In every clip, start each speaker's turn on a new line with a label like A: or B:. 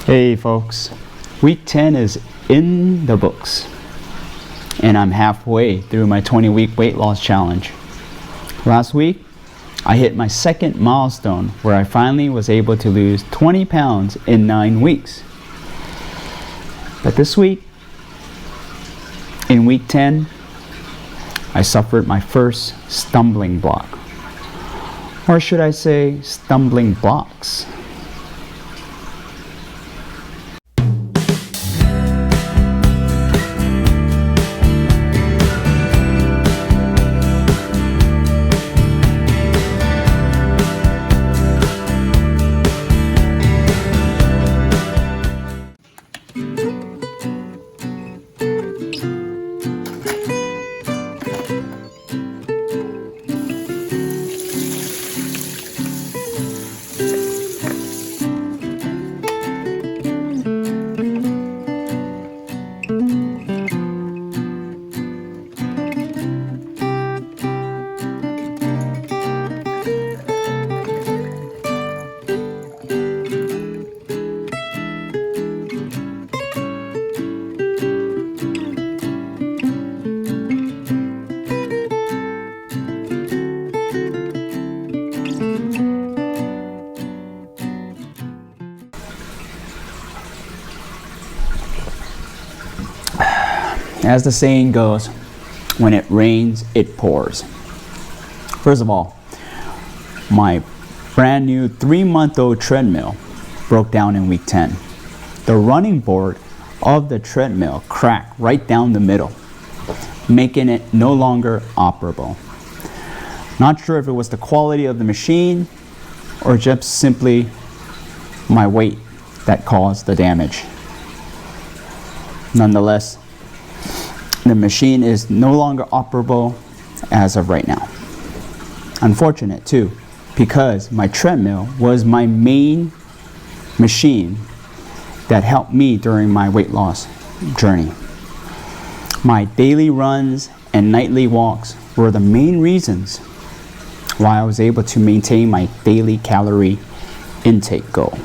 A: Hey folks, week 10 is in the books and I'm halfway through my 20-week weight loss challenge. Last week, I hit my second milestone where I finally was able to lose 20 pounds in 9 weeks. But this week, in week 10, I suffered my first stumbling block. Or should I say stumbling blocks? As the saying goes, when it rains, it pours. First of all, my brand new 3-month-old treadmill broke down in week 10. The running board of the treadmill cracked right down the middle, making it no longer operable. Not sure if it was the quality of the machine or just simply my weight that caused the damage. Nonetheless, the machine is no longer operable as of right now. Unfortunate too, because my treadmill was my main machine that helped me during my weight loss journey. My daily runs and nightly walks were the main reasons why I was able to maintain my daily calorie intake goal.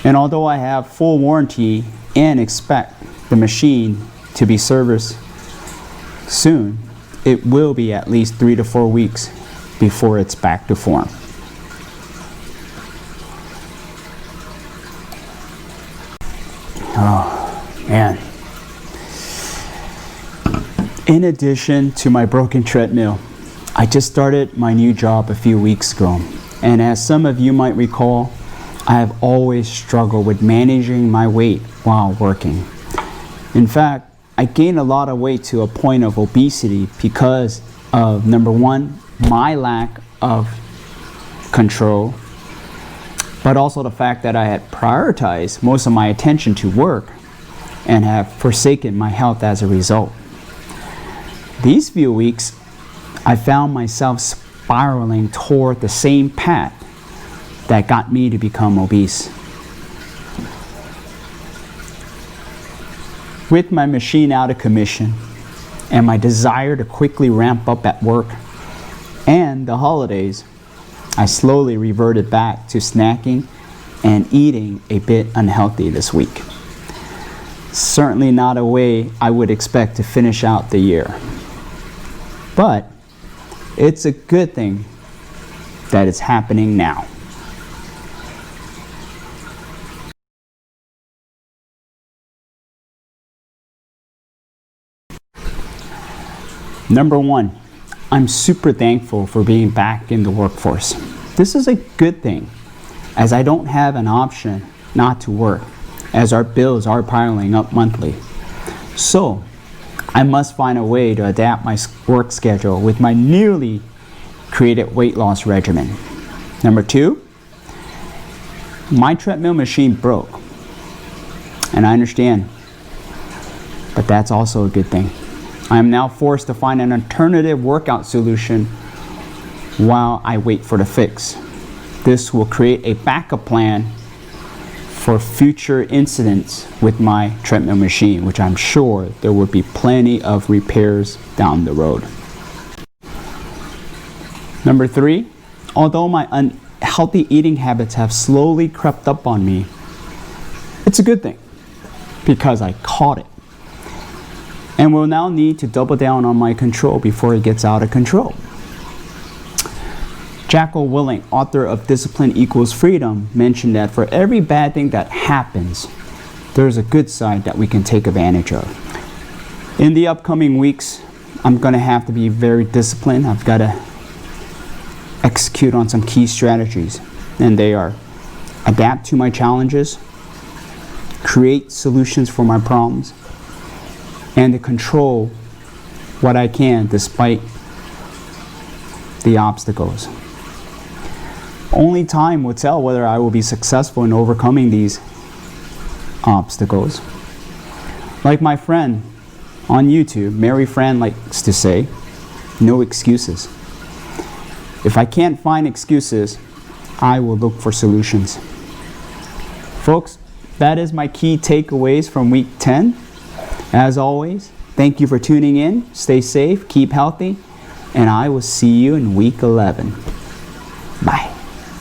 A: And although I have full warranty and expect the machine to be serviced soon, it will be at least 3 to 4 weeks before it's back to form. Oh man. In addition to my broken treadmill, I just started my new job a few weeks ago, and as some of you might recall, I have always struggled with managing my weight while working. In fact, I gained a lot of weight to a point of obesity because of, number one, my lack of control, but also the fact that I had prioritized most of my attention to work and have forsaken my health as a result. These few weeks, I found myself spiraling toward the same path that got me to become obese. With my machine out of commission and my desire to quickly ramp up at work and the holidays, I slowly reverted back to snacking and eating a bit unhealthy this week. Certainly not a way I would expect to finish out the year. But it's a good thing that it's happening now. Number one, I'm super thankful for being back in the workforce. This is a good thing, as I don't have an option not to work, as our bills are piling up monthly. So, I must find a way to adapt my work schedule with my newly created weight loss regimen. Number two, my treadmill machine broke, and I understand, but that's also a good thing. I am now forced to find an alternative workout solution while I wait for the fix. This will create a backup plan for future incidents with my treadmill machine, which I'm sure there will be plenty of repairs down the road. Number three, although my unhealthy eating habits have slowly crept up on me, It's a good thing because I caught it. And will now need to double down on my control before it gets out of control. Jocko Willink, author of Discipline Equals Freedom, mentioned that for every bad thing that happens, there's a good side that we can take advantage of. In the upcoming weeks, I'm going to have to be very disciplined. I've got to execute on some key strategies, and they are adapt to my challenges, create solutions for my problems, and to control what I can despite the obstacles. Only time will tell whether I will be successful in overcoming these obstacles. Like my friend on YouTube, Mary Fran, likes to say, no excuses. If I can't find excuses, I will look for solutions. Folks, that is my key takeaways from week 10. As always, thank you for tuning in. Stay safe, keep healthy, and I will see you in week 11.